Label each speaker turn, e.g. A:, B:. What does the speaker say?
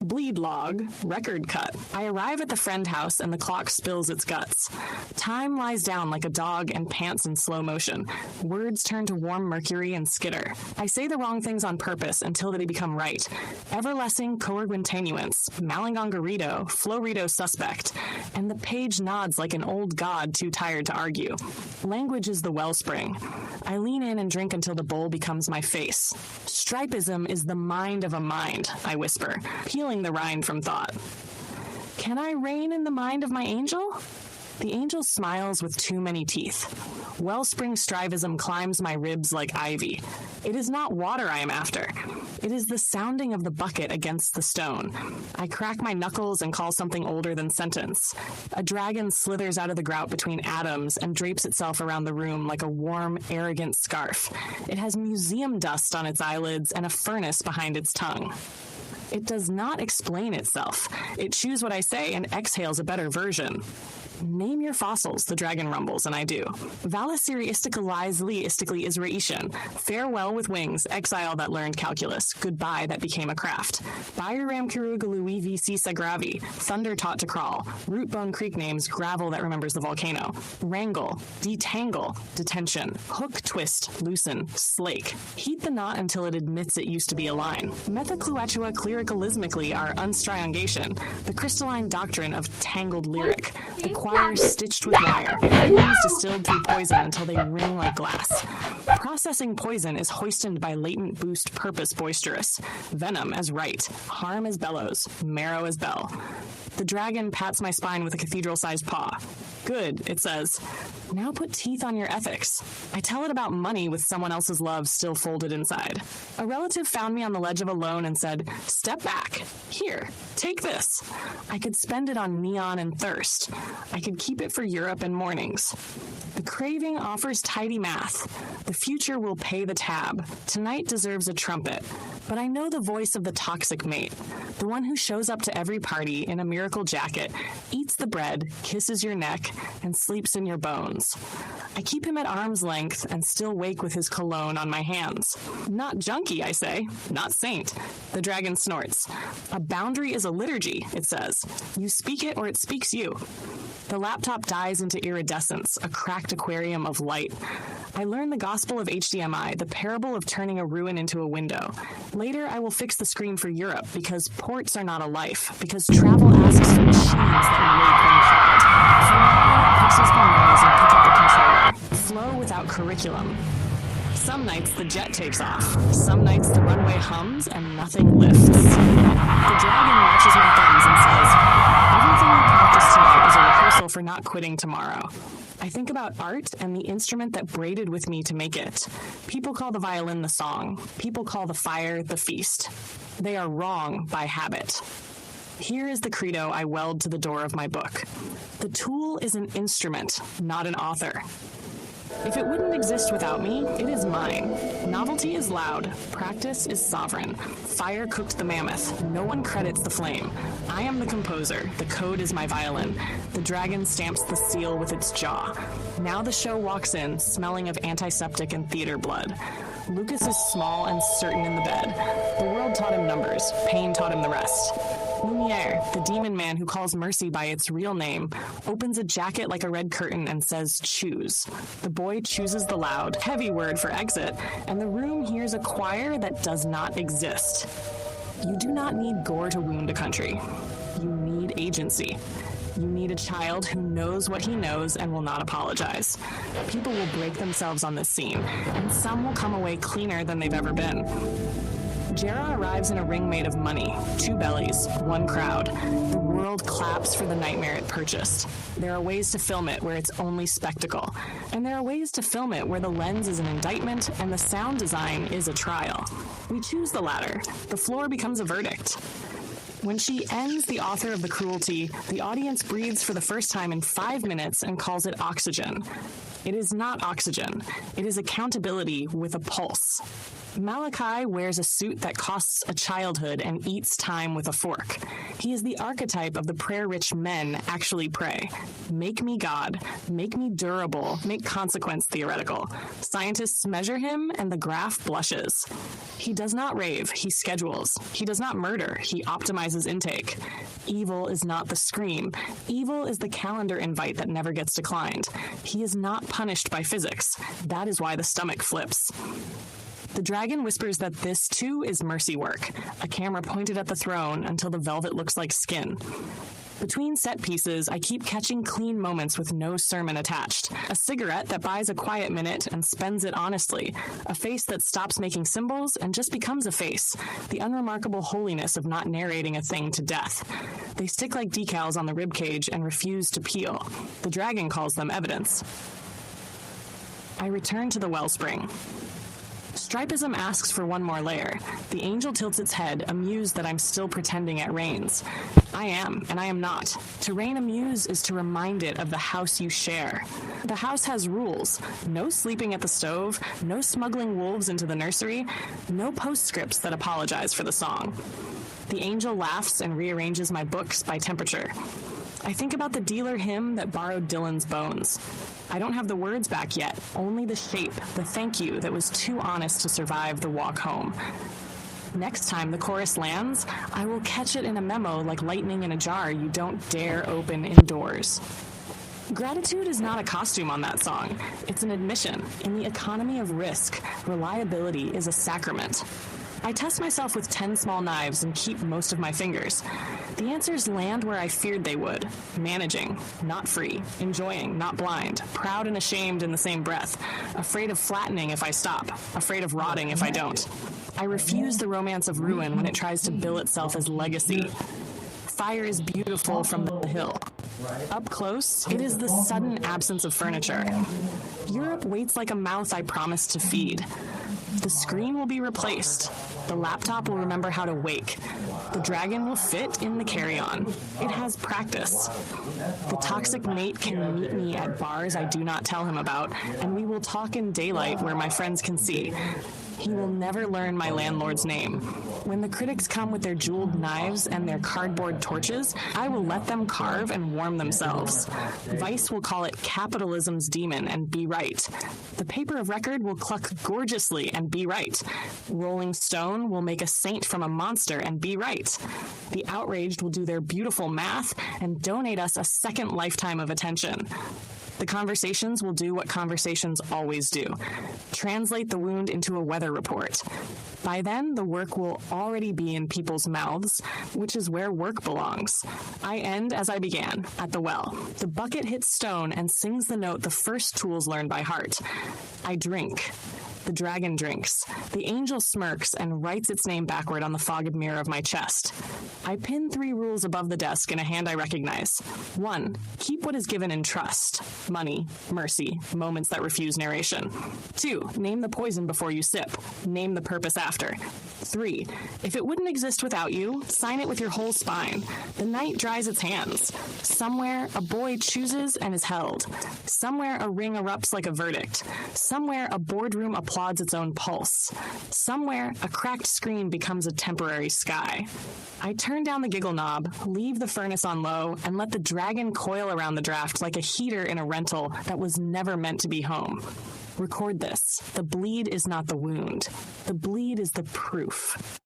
A: bleed log, record cut. I arrive at the friend house and the clock spills its guts. Time lies down like a dog and pants in slow motion. Words turn to warm mercury and skitter. I say the wrong things on purpose until they become right. Everlessing coerguintenuance, malingongerido, florido suspect. And the page nods like an old god too tired to argue. Language is the wellspring. I lean in and drink until the bowl becomes my face. Stripism is the mind of a mind, I whisper, peeling the rind from thought. Can I reign in the mind of my angel? The angel smiles with too many teeth. Wellspring strivism climbs my ribs like ivy. It is not water I am after. It is the sounding of the bucket against the stone. I crack my knuckles and call something older than sentence. A dragon slithers out of the grout between atoms and drapes itself around the room like a warm, arrogant scarf. It has museum dust on its eyelids and a furnace behind its tongue. It does not explain itself. It chews what I say and exhales a better version. Name your fossils, the dragon rumbles, and I do. Valasiri isticalizli istically Israetian. Farewell with wings, exile that learned calculus. Goodbye that became a craft. Bayram Kirugalui VC Sagravi. Thunder taught to crawl. Rootbone Creek names gravel that remembers the volcano. Wrangle, detangle, detention. Hook, twist, loosen, slake. Heat the knot until it admits it used to be a line. Methacluatua clericalismically are unstriongation. The crystalline doctrine of tangled lyric. The choirs stitched with wire, fumes distilled through poison until they ring like glass. Processing poison is hoisted by latent boost purpose boisterous, venom as right, harm as bellows, marrow as bell. The dragon pats my spine with a cathedral-sized paw. Good, it says. Now put teeth on your ethics. I tell it about money with someone else's love still folded inside. A relative found me on the ledge of a loan and said, "Step back. Here, take this." I could spend it on neon and thirst. I could keep it for Europe and mornings. The craving offers tidy math. The future will pay the tab. Tonight deserves a trumpet. But I know the voice of the toxic mate, the one who shows up to every party in a miracle jacket, eats the bread, kisses your neck, and sleeps in your bones. I keep him at arm's length and still wake with his cologne on my hands. Not junkie, I say, not saint. The dragon snorts. A boundary is a liturgy, it says. You speak it or it speaks you. The laptop dies into iridescence, a cracked aquarium of light. I learn the gospel of HDMI, the parable of turning a ruin into a window. Later, I will fix the screen for Europe because ports are not a life, because travel asks for machines that wake when called. For now, pixels can noise and pick up the controller. Flow without curriculum. Some nights the jet takes off. Some nights the runway hums and nothing lifts. The dragon watches my thumbs and says, "Everything you practiced tonight is a rehearsal for not quitting tomorrow." I think about art and the instrument that braided with me to make it. People call the violin the song. People call the fire the feast. They are wrong by habit. Here is the credo I weld to the door of my book. The tool is an instrument, not an author. If it wouldn't exist without me, it is mine. Novelty is loud. Practice is sovereign. Fire cooked the mammoth. No one credits the flame. I am the composer. The code is my violin. The dragon stamps the seal with its jaw. Now the show walks in, smelling of antiseptic and theater blood. Lucas is small and certain in the bed. The world taught him numbers. Pain taught him the rest. Lumiere, the demon man who calls mercy by its real name, opens a jacket like a red curtain and says, "Choose." The boy chooses the loud, heavy word for exit, and the room hears a choir that does not exist. You do not need gore to wound a country. You need agency. You need a child who knows what he knows and will not apologize. People will break themselves on this scene, and some will come away cleaner than they've ever been. Jera arrives in a ring made of money, 2 bellies, 1 crowd. The world claps for the nightmare it purchased. There are ways to film it where it's only spectacle. And there are ways to film it where the lens is an indictment and the sound design is a trial. We choose the latter. The floor becomes a verdict. When she ends the author of the cruelty, the audience breathes for the first time in 5 minutes and calls it oxygen. It is not oxygen. It is accountability with a pulse. Malachi wears a suit that costs a childhood and eats time with a fork. He is the archetype of the prayer-rich men actually pray. Make me God, make me durable, make consequence theoretical. Scientists measure him and the graph blushes. He does not rave, he schedules. He does not murder, he optimizes intake. Evil is not the scream. Evil is the calendar invite that never gets declined. He is not punished by physics. That is why the stomach flips. The dragon whispers that this, too, is mercy work, a camera pointed at the throne until the velvet looks like skin. Between set pieces, I keep catching clean moments with no sermon attached. A cigarette that buys a quiet minute and spends it honestly. A face that stops making symbols and just becomes a face. The unremarkable holiness of not narrating a thing to death. They stick like decals on the ribcage and refuse to peel. The dragon calls them evidence. I return to the wellspring. Stripism asks for one more layer. The angel tilts its head, amused that I'm still pretending at Rains. I am, and I am not. To reign amuse is to remind it of the house you share. The house has rules. No sleeping at the stove, no smuggling wolves into the nursery, no postscripts that apologize for the song. The angel laughs and rearranges my books by temperature. I think about the dealer hymn that borrowed Dylan's bones. I don't have the words back yet, only the shape, the thank you that was too honest to survive the walk home. Next time the chorus lands, I will catch it in a memo like lightning in a jar you don't dare open indoors. Gratitude is not a costume on that song. It's an admission. In the economy of risk, reliability is a sacrament. I test myself with 10 small knives and keep most of my fingers. The answers land where I feared they would. Managing, not free. Enjoying, not blind. Proud and ashamed in the same breath. Afraid of flattening if I stop. Afraid of rotting if I don't. I refuse the romance of ruin when it tries to bill itself as legacy. Fire is beautiful from the hill. Up close, it is the sudden absence of furniture. Europe waits like a mouth I promised to feed. The screen will be replaced. The laptop will remember how to wake. The dragon will fit in the carry-on. It has practice. The toxic mate can meet me at bars I do not tell him about, and we will talk in daylight where my friends can see. He will never learn my landlord's name. When the critics come with their jeweled knives and their cardboard torches, I will let them carve and warm themselves. Vice will call it capitalism's demon and be right. The paper of record will cluck gorgeously and be right. Rolling Stone will make a saint from a monster and be right. The outraged will do their beautiful math and donate us a second lifetime of attention. The conversations will do what conversations always do. Translate the wound into a weather report. By then, the work will already be in people's mouths, which is where work belongs. I end as I began, at the well. The bucket hits stone and sings the note the first tools learned by heart. I drink. The dragon drinks. The angel smirks and writes its name backward on the fogged mirror of my chest. I pin 3 rules above the desk in a hand I recognize. 1. Keep what is given in trust. Money, mercy, moments that refuse narration. 2. Name the poison before you sip. Name the purpose after. 3. If it wouldn't exist without you, sign it with your whole spine. The night dries its hands. Somewhere, a boy chooses and is held. Somewhere, a ring erupts like a verdict. Somewhere, a boardroom applauds its own pulse. Somewhere, a cracked screen becomes a temporary sky. I turn down the giggle knob, leave the furnace on low, and let the dragon coil around the draft like a heater in a rental that was never meant to be home. Record this. The bleed is not the wound. The bleed is the proof.